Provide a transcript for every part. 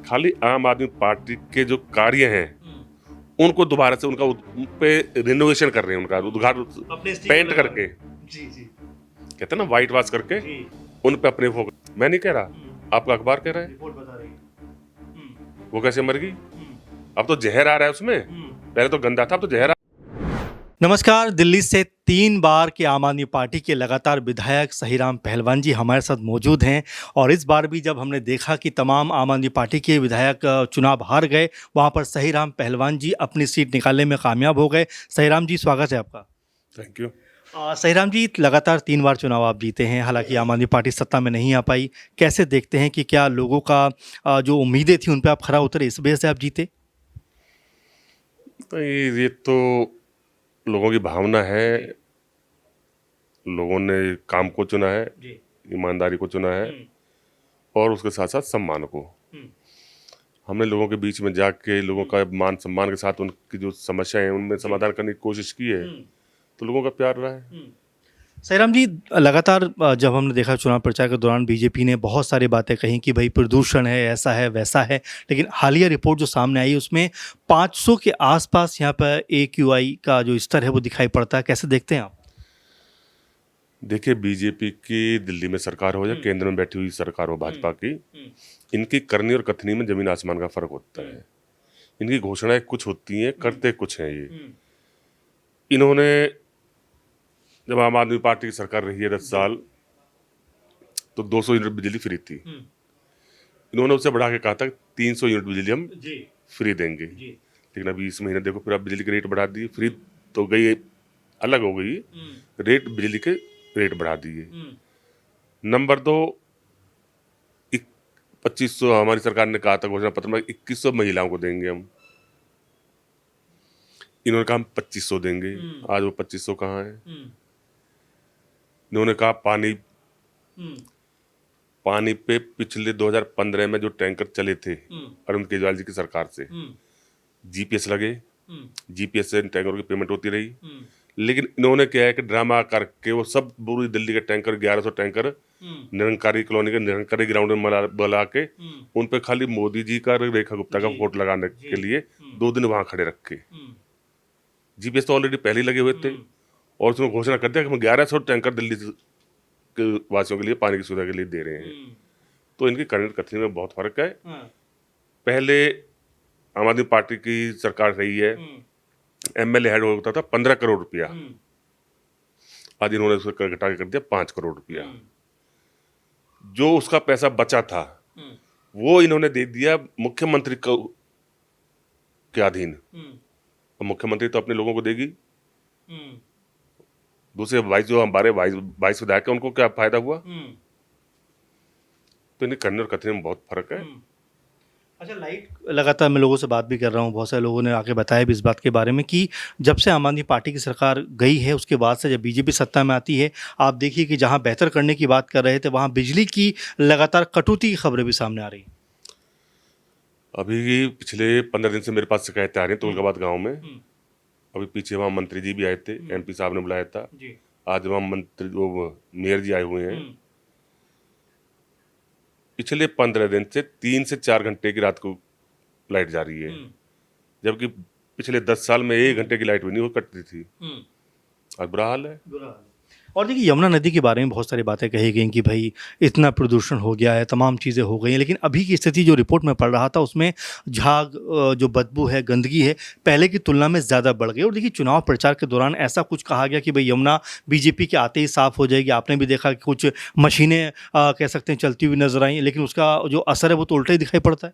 खाली आम आदमी पार्टी के जो कार्य हैं उनको दोबारा से उनका उन पे रिनोवेशन कर रहे हैं, उनका उद्घाटन पेंट करके, जी जी कहते हैं ना व्हाइट वॉश करके जी उन पे अपने फोकस। मैं नहीं कह रहा, आपका अखबार कह रहा है। रिपोर्ट बता रही है। वो कैसे मर गई? अब तो जहर आ रहा है उसमें, पहले तो गंदा था, अब तो जहर आ। नमस्कार। दिल्ली से 3 बार के आम आदमी पार्टी के लगातार विधायक सहीराम पहलवान जी हमारे साथ मौजूद हैं और इस बार भी जब हमने देखा कि तमाम आम आदमी पार्टी के विधायक चुनाव हार गए, वहां पर सहीराम पहलवान जी अपनी सीट निकालने में कामयाब हो गए। सहीराम जी, स्वागत है आपका। Thank you. सहीराम जी, लगातार 3 बार चुनाव आप जीते हैं, हालांकि आम आदमी पार्टी सत्ता में नहीं आ पाई। कैसे देखते हैं कि क्या लोगों का जो उम्मीदें थी उन पर आप खरा उतरे, इस वजह से आप जीते? ये तो लोगों की भावना है, लोगों ने काम को चुना है, ईमानदारी को चुना है और उसके साथ साथ सम्मान को। हमने लोगों के बीच में जाके लोगों का मान सम्मान के साथ उनकी जो समस्याएं हैं उनमें समाधान करने की कोशिश की है, तो लोगों का प्यार रहा है। सहीराम जी, लगातार जब हमने देखा चुनाव प्रचार के दौरान बीजेपी ने बहुत सारी बातें कही कि भाई प्रदूषण है, ऐसा है, वैसा है, लेकिन हालिया रिपोर्ट जो सामने आई उसमें 500 के आसपास यहाँ पर AQI का जो स्तर है वो दिखाई पड़ता है। कैसे देखते हैं आप? देखिए, बीजेपी की दिल्ली में सरकार हो या केंद्र में बैठी हुई सरकार हो भाजपा की, इनकी करनी और कथनी में जमीन आसमान का फर्क होता है। इनकी घोषणाएं कुछ होती हैं, करते कुछ हैं। ये इन्होंने जब आम आदमी पार्टी की सरकार रही है 10 साल, तो 200 यूनिट बिजली फ्री थी। इन्होंने उससे बढ़ा के कहा था 300 यूनिट बिजली हम फ्री देंगे, लेकिन अभी इस महीने देखो फिर आप बिजली के रेट बढ़ा दिए। फ्री तो गई, अलग हो गई, रेट बिजली के रेट बढ़ा दिए। नंबर 2, 2500 हमारी सरकार ने कहा था घोषणा पत्र में 2100 महिलाओं को देंगे हम, इन्होंने कहा हम 2500 देंगे। आज वो 2500 कहाँ है? इन्होंने कहा पानी पे पिछले 2015 में जो टैंकर चले थे अरविंद केजरीवाल जी की सरकार से, जीपीएस लगे, जीपीएस से टैंकरों की पेमेंट होती रही। लेकिन इन्होंने क्या है कि ड्रामा करके वो सब पूरी दिल्ली के टैंकर 1100 टैंकर निरंकारी कॉलोनी के निरंकारी ग्राउंड में बुला के उन पे खाली मोदी जी का, रेखा गुप्ता का फोटो लगाने के लिए 2 दिन वहां खड़े रखे। जीपीएस तो ऑलरेडी पहले ही लगे हुए थे और उसने घोषणा कर दिया कि हम 1100 टैंकर दिल्ली के वासियों के लिए पानी की सुविधा के लिए दे रहे हैं। तो इनकी करंट कथनी में बहुत फर्क है। पहले आम आदमी पार्टी की सरकार रही है, एमएलए हेड होता था 15 करोड़ रुपया, आज इन्होंने उसको घटा के कर दिया 5 करोड़ रुपया। जो उसका पैसा बचा था वो इन्होंने दे दिया मुख्यमंत्री के अधीन। और मुख्यमंत्री तो अपने लोगों को देगी, दूसरे 22 जो हमारे 22 विधायक है उनको क्या फायदा हुआ? तो इनकी करने और कथनी में बहुत फर्क है। अच्छा, लगातार मैं लोगों से बात भी कर रहा हूँ, बहुत सारे लोगों ने आके बताया भी इस बात के बारे में कि जब से आम आदमी पार्टी की सरकार गई है उसके बाद से जब बीजेपी सत्ता में आती है, आप देखिए कि जहाँ बेहतर करने की बात कर रहे थे वहाँ बिजली की लगातार कटौती की खबरें भी सामने आ रही हैं। अभी पिछले 15 दिन से मेरे पास शिकायतें आ रही हैं तुगलकाबाद गांव में। अभी पीछे वहाँ मंत्री जी भी आए थे, एमपी साहब ने बुलाया था। आज वहाँ मंत्री मेयर जी आए हुए हैं। पिछले 15 दिन से 3 से 4 घंटे की रात को लाइट जा रही है, जबकि पिछले 10 साल में 1 घंटे की लाइट भी नहीं वो कटती थी। आज बुरा हाल है। और देखिए, यमुना नदी के बारे में बहुत सारी बातें कही गई कि भाई इतना प्रदूषण हो गया है, तमाम चीज़ें हो गई हैं, लेकिन अभी की स्थिति जो रिपोर्ट में पढ़ रहा था उसमें झाग, जो बदबू है, गंदगी है, पहले की तुलना में ज़्यादा बढ़ गई। और देखिए, चुनाव प्रचार के दौरान ऐसा कुछ कहा गया कि भाई यमुना बीजेपी के आते ही साफ़ हो जाएगी। आपने भी देखा कि कुछ मशीनें कह सकते हैं चलती हुई नजर आई, लेकिन उसका जो असर है वो तो उल्टा ही दिखाई पड़ता है।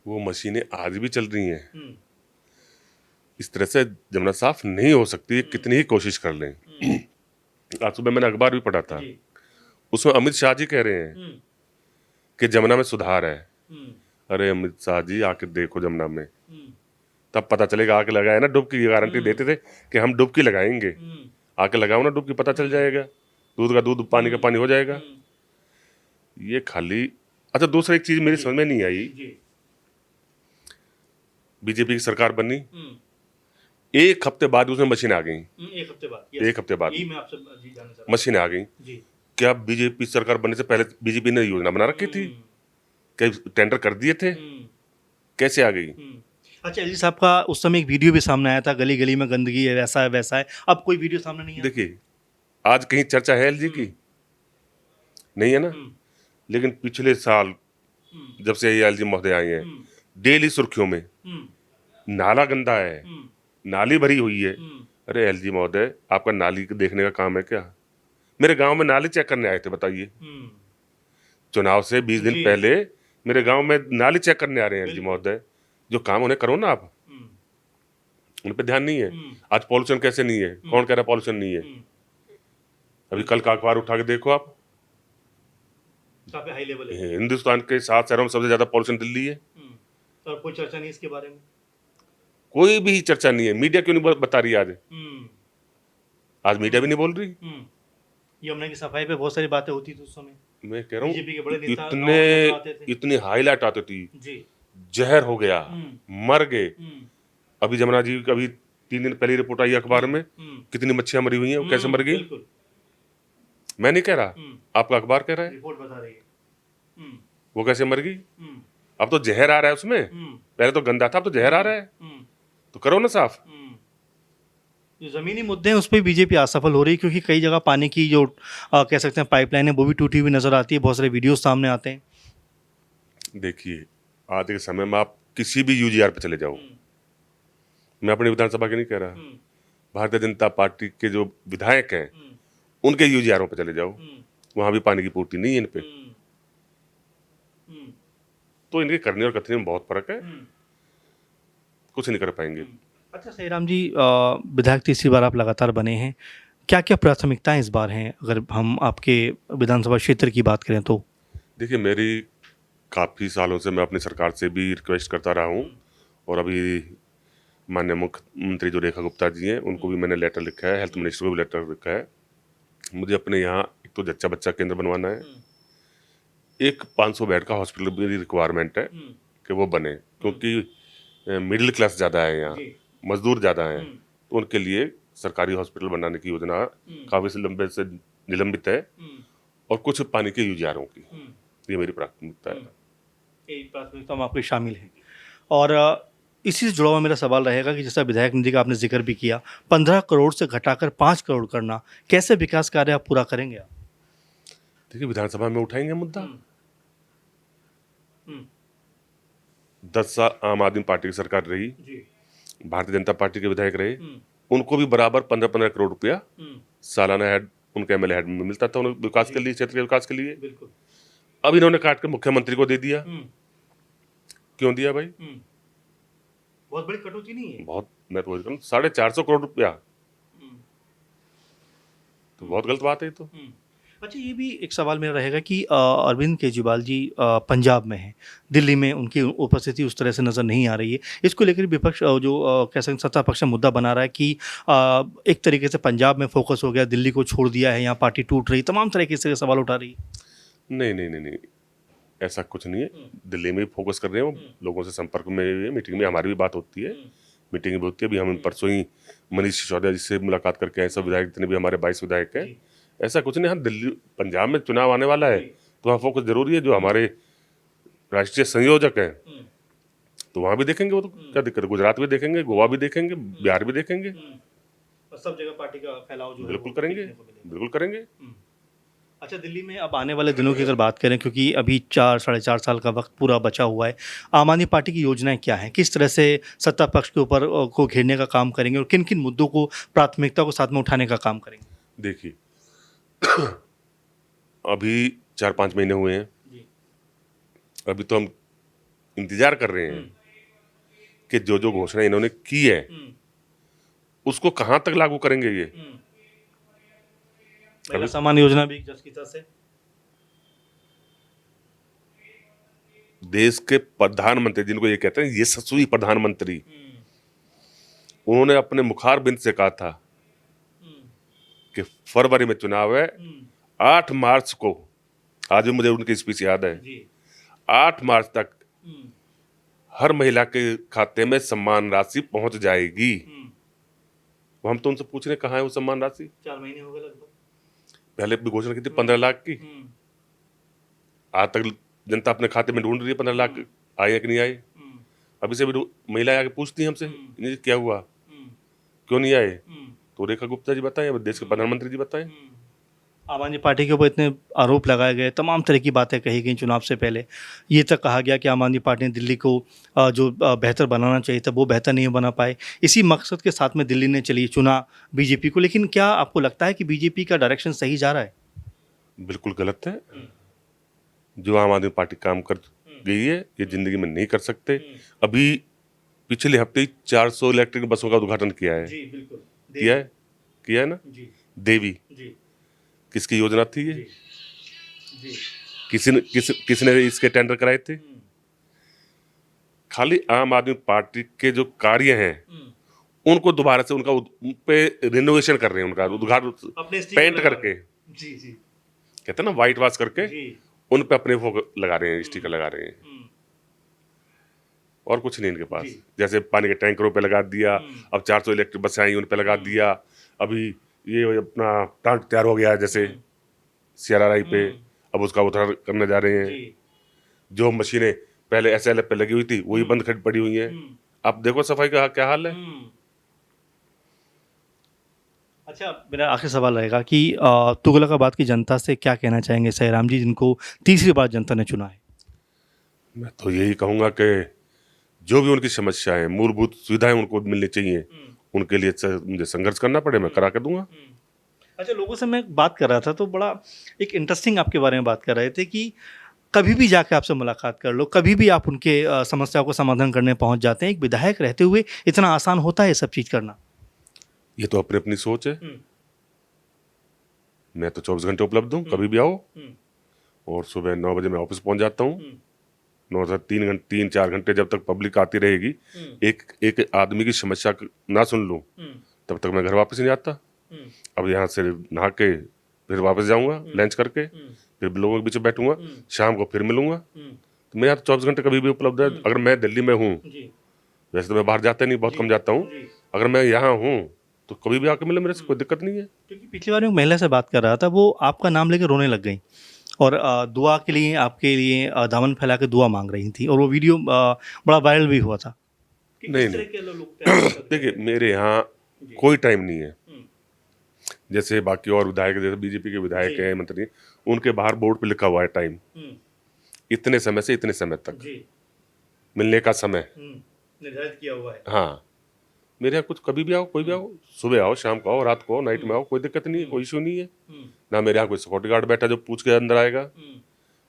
वो मशीनें आज भी चल रही हैं। इस तरह से यमुना साफ नहीं हो सकती, कितनी ही कोशिश कर लें। आज सुबह मैंने अखबार भी पढ़ा था, उसमें अमित शाह जी कह रहे हैं कि जमुना में सुधार है। अरे अमित शाह जी, आके देखो जमुना में, तब पता चलेगा। आके लगाए ना डुबकी की गारंटी देते थे कि हम डुबकी लगाएंगे, आके लगाओ ना डुबकी, पता चल जाएगा, दूध का दूध पानी का पानी हो जाएगा। ये खाली। अच्छा, दूसरा एक चीज मेरी समझ में नहीं आई, बीजेपी की सरकार बनी, 1 हफ्ते बाद उसमें मशीन आ गई। 1 हफ्ते बाद मशीन आ गई। क्या बीजेपी सरकार बनने से पहले बीजेपी ने योजना बना रखी थी? क्या टेंडर कर दिए थे? कैसे आ गई? अच्छा, एलजी साहब का उस समय एक वीडियो भी सामने आया था, गली गली में गंदगी है, वैसा है वैसा है। अब कोई वीडियो सामने नहीं आया। देखिए, आज कहीं चर्चा है एलजी की? नहीं है ना। लेकिन पिछले साल जब से ये एलजी महोदय आए हैं, डेली सुर्खियों में नाला गंदा है, नाली भरी हुई है। अरे एलजी महोदय, आपका नाली देखने का काम है क्या? मेरे गांव में नाली चेक करने आए थे, बताइए। चुनाव से 20 दिन पहले मेरे गांव में नाली चेक करने आ रहे हैं एलजी महोदय। जो काम उन्हें करो ना आप, उन पे ध्यान नहीं है। आज पॉल्यूशन कैसे नहीं है? कौन कह रहा पॉल्यूशन नहीं है? अभी कल का अखबार उठा के देखो आप, काफी हाई लेवल है। हिंदुस्तान के 7 शहरों में सबसे ज्यादा पॉल्यूशन दिल्ली है। और कोई चर्चा नहीं इसके बारे में। कोई भी चर्चा नहीं है। मीडिया क्यों नहीं बता रही? आज मीडिया भी नहीं बोल रही। यमुना की सफाई पे बहुत सारी बातें होती थी उस समय। मैं कह रहा बीजेपी के बड़े हूँ, नेता गाँव में नजर आते थे। इतनी हाईलाइट आती थी, जी। जहर हो गया, मर गए। अभी जमुना जी अभी 3 दिन पहले रिपोर्ट आई अखबार में, कितनी मच्छियां मरी हुई हैं, वो कैसे मर गई? बिल्कुल। मैं नहीं कह रहा, आपका अखबार कह रहा है। रिपोर्ट बता रही है। वो कैसे मर गई? अब तो जहर आ रहा है उसमें। पहले तो गंदा था, अब तो जहर आ रहा है। तो करो ना साफ। जो जमीनी मुद्दे हैं उस पर बीजेपी असफल हो रही है, क्योंकि कई जगह पानी की जो कह सकते हैं पाइपलाइन है वो भी टूटी हुई नजर आती है। बहुत सारे वीडियोस सामने आते हैं। देखिए, आज के समय में आप किसी भी यूजीआर पे चले जाओ, मैं अपनी विधानसभा के नहीं कह रहा, भारतीय जनता पार्टी के जो विधायक हैं उनके यूजीआरों पे चले जाओ, वहां भी पानी की पूर्ति नहीं है इन पे। तो इनके करने और कथनी में बहुत फर्क है। कुछ नहीं कर पाएंगे। अच्छा सहीराम जी, विधायक तीसरी बार आप लगातार बने हैं, क्या क्या प्राथमिकताएं इस बार हैं अगर हम आपके विधानसभा क्षेत्र की बात करें तो? देखिए, मेरी काफ़ी सालों से मैं अपनी सरकार से भी रिक्वेस्ट करता रहा हूँ, और अभी माननीय मुख्यमंत्री जो रेखा गुप्ता जी हैं उनको भी मैंने लेटर लिखा है, हेल्थ मिनिस्टर को भी लेटर लिखा है। मुझे अपने यहाँ एक तो जच्चा बच्चा केंद्र बनवाना है, एक 500 बेड का हॉस्पिटल भी रिक्वायरमेंट है कि वो बने, क्योंकि मिडिल क्लास ज़्यादा है यहाँ, मजदूर ज़्यादा हैं, तो उनके लिए सरकारी हॉस्पिटल बनाने की योजना काफ़ी लंबे से निलंबित है। और कुछ पानी के यूजियारों की, ये मेरी प्राथमिकता है। यही प्राथमिकता में आपकी शामिल है। और इसी से जुड़ा हुआ मेरा सवाल रहेगा कि जैसा विधायक निधि का आपने जिक्र भी किया, 15 करोड़ से घटाकर 5 करोड़ करना, कैसे विकास कार्य आप पूरा करेंगे आप? देखिए, विधानसभा में उठाएंगे मुद्दा। 10 साल आम आदमी पार्टी की सरकार रही, भारतीय जनता पार्टी के विधायक रहे, उनको भी बराबर 15-15 करोड़ रुपया सालाना हेड उनके एमएलए हेड में मिलता था, उन्हें विकास के लिए, क्षेत्र के विकास के लिए। बिल्कुल। अब इन्होंने काट के मुख्यमंत्री को दे दिया। क्यों दिया भाई? बहुत बड़ी कटौती नहीं है? बहुत, मैं तो 450 करोड़ रुपया, तो बहुत गलत बात है ये तो। अच्छा, ये भी एक सवाल मेरा रहेगा कि अरविंद केजरीवाल जी पंजाब में हैं, दिल्ली में उनकी उपस्थिति उस तरह से नज़र नहीं आ रही है। इसको लेकर विपक्ष जो कह सकते हैं सत्ता पक्ष मुद्दा बना रहा है कि एक तरीके से पंजाब में फोकस हो गया, दिल्ली को छोड़ दिया है, यहाँ पार्टी टूट रही, तमाम तरह के इससे सवाल उठा रही है। नहीं नहीं नहीं नहीं, ऐसा कुछ नहीं है। दिल्ली में भी फोकस कर रहे हैं, लोगों से संपर्क में, मीटिंग में हमारी भी बात होती है, मीटिंग भी होती है। अभी हम परसों ही मनीष सिसोदिया जी से मुलाकात करके आए, सब विधायक जितने भी हमारे 22 विधायक हैं। ऐसा कुछ नहीं। हाँ, दिल्ली पंजाब में चुनाव आने वाला है तो वहाँ फोकस जरूरी है। जो हमारे राष्ट्रीय संयोजक हैं तो वहाँ भी देखेंगे, वो तो क्या दिक्कत है। गुजरात भी देखेंगे, गोवा भी देखेंगे, बिहार भी देखेंगे। सब जगह पार्टी का फैलाव जो है बिल्कुल करेंगे, बिल्कुल करेंगे। अच्छा, दिल्ली में अब आने वाले दिनों की अगर बात करें, क्योंकि अभी 4-4.5 साल का वक्त पूरा बचा हुआ है, आम आदमी पार्टी की योजनाएं क्या हैं? किस तरह से सत्ता पक्ष के ऊपर को घेरने का काम करेंगे और किन किन मुद्दों को प्राथमिकता को साथ में उठाने का काम करेंगे? देखिए, अभी 4-5 महीने हुए हैं, अभी तो हम इंतजार कर रहे हैं कि जो जो घोषणा इन्होंने की है उसको कहां तक लागू करेंगे ये। महिला सम्मान योजना भी जस की तस है। देश के प्रधानमंत्री, जिनको ये कहते हैं यशस्वी प्रधानमंत्री, उन्होंने अपने मुखार बिंद से कहा था कि फरवरी में चुनाव है, 8 मार्च को, आज भी मुझे उनकी स्पीच याद है, 8 मार्च तक हर महिला के खाते में सम्मान राशि पहुंच जाएगी। हम तो उनसे पूछ रहे कहाँ है वो सम्मान राशि। 4 महीने हो गए लगभग। पहले भी घोषणा की थी 15 लाख की, आज तक जनता अपने खाते में ढूंढ रही है 15 लाख आए कि नहीं आए। अभी से भी महिलाएं आके पूछती हैं हमसे, "ये क्या हुआ, क्यों नहीं आए?" तो रेखा गुप्ता जी बताएं, अब देश के प्रधानमंत्री जी बताएं। आम आदमी पार्टी के ऊपर इतने आरोप लगाए गए, तमाम तरह की बातें कही गई चुनाव से पहले। ये तक कहा गया कि आम आदमी पार्टी ने दिल्ली को बेहतर बनाना चाहिए था, वो बेहतर नहीं बना पाए। इसी मकसद के साथ में दिल्ली ने चुना बीजेपी को। लेकिन क्या आपको लगता है कि बीजेपी का डायरेक्शन सही जा रहा है? बिल्कुल गलत है। जो आम आदमी पार्टी काम कर गई है, ये जिंदगी में नहीं कर सकते। अभी पिछले हफ्ते ही 400 इलेक्ट्रिक बसों का उद्घाटन किया है। जी बिल्कुल। किया है ना। जी देवी जी किसकी योजना थी ये? जी किसने इसके टेंडर कराए थे? खाली आम आदमी पार्टी के जो कार्य हैं उनको दोबारा से उन पे रिनोवेशन कर रहे हैं, उनका उद्घाटन पेंट करके, जी जी कहते हैं ना व्हाइट वॉश करके, उन पे अपने वो लगा रहे हैं, स्टिकर लगा रहे हैं। और कुछ नहीं इनके पास। जैसे पानी के टैंकरों पे लगा दिया, अब 400 इलेक्ट्रिक बसें आई उन पे लगा दिया। अभी ये अपना प्लांट तैयार हो गया है जैसे CRRI पे, अब उसका उद्घाटन करने जा रहे हैं। जो मशीनें पहले SLF पे लगी हुई थी वही बंद खड़ी पड़ी हुई हैं। अब देखो सफाई का क्या हाल है। अच्छा, मेरा आखिरी सवाल रहेगा कि तुगलकाबाद की जनता से क्या कहना चाहेंगे सहीराम जी, जिनको तीसरी बार जनता ने चुना है? मैं तो यही कहूँगा कि जो भी उनकी समस्याएं, मूलभूत सुविधाएं उनको मिलनी चाहिए, उनके लिए मुझे संघर्ष करना पड़े, मैं करा के दूंगा। अच्छा, लोगों से मैं बात कर रहा था तो बड़ा एक इंटरेस्टिंग आपके बारे में बात कर रहे थे कि कभी भी जाके आपसे मुलाकात कर लो, कभी भी आप उनके समस्याओं को समाधान करने पहुंच जाते हैं। एक विधायक रहते हुए इतना आसान होता है ये सब चीज़ करना? ये तो अपनी अपनी सोच है। मैं तो 24 घंटे उपलब्ध हूँ, कभी भी आओ। और सुबह 9 बजे मैं ऑफिस पहुंच जाता हूँ। 9 से 3-4 घंटे जब तक पब्लिक आती रहेगी, एक आदमी की समस्या ना सुन लूँ तब तक मैं घर वापस नहीं आता। अब यहाँ से नहा के फिर वापस जाऊंगा लंच करके, फिर लोगों के बीच में बैठूंगा, शाम को फिर मिलूंगा। तो मैं यहाँ 24 घंटे कभी भी उपलब्ध है। अगर मैं दिल्ली में हूँ, वैसे तो मैं बाहर जाता नहीं, बहुत कम जाता हूँ, अगर मैं यहाँ हूँ तो कभी भी आके मिले, मेरे से कोई दिक्कत नहीं है। क्योंकि पिछली बार एक महिला से बात कर रहा था, वो आपका नाम लेकर रोने लग गई और दुआ के लिए आपके लिए दामन फैला के दुआ मांग रही थी, और वो वीडियो बड़ा वायरल भी हुआ था। नहीं देखिए, मेरे यहाँ कोई टाइम नहीं है। जैसे बाकी और विधायक, जैसे बीजेपी के विधायक हैं, मंत्री, उनके बाहर बोर्ड पे लिखा हुआ है टाइम, इतने समय से इतने समय तक मिलने का समय निर्धारित किया हुआ है। हाँ, मेरे यहाँ कुछ कभी भी आओ, कोई भी आओ, सुबह आओ, शाम को आओ, रात को आओ, नाइट में आओ, कोई दिक्कत नहीं है, कोई इशू नहीं है। ना मेरे यहाँ कोई सिक्योरिटी गार्ड बैठा जो पूछ के अंदर आएगा।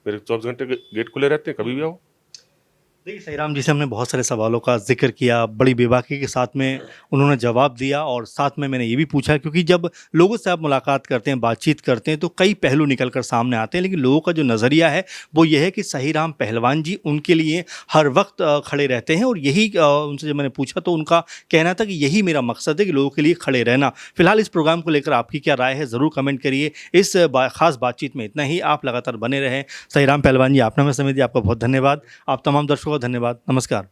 मेरे 24 घंटे गेट खुले रहते हैं, कभी भी आओ। देखिए, सहीराम जी से हमने बहुत सारे सवालों का जिक्र किया, बड़ी बेबाकी के साथ में उन्होंने जवाब दिया, और साथ में मैंने ये भी पूछा, क्योंकि जब लोगों से आप मुलाकात करते हैं, बातचीत करते हैं, तो कई पहलू निकल कर सामने आते हैं, लेकिन लोगों का जो नज़रिया है वो ये है कि सहीराम पहलवान जी उनके लिए हर वक्त खड़े रहते हैं। और यही उनसे जब मैंने पूछा तो उनका कहना था कि यही मेरा मकसद है कि लोगों के लिए खड़े रहना। फिलहाल इस प्रोग्राम को लेकर आपकी क्या राय है, ज़रूर कमेंट करिए। इस खास बातचीत में इतना ही, आप लगातार बने रहें। सहीराम पहलवान जी, आपने हमें समय दिया, आपका बहुत धन्यवाद। आप तमाम दर्शकों का धन्यवाद। नमस्कार।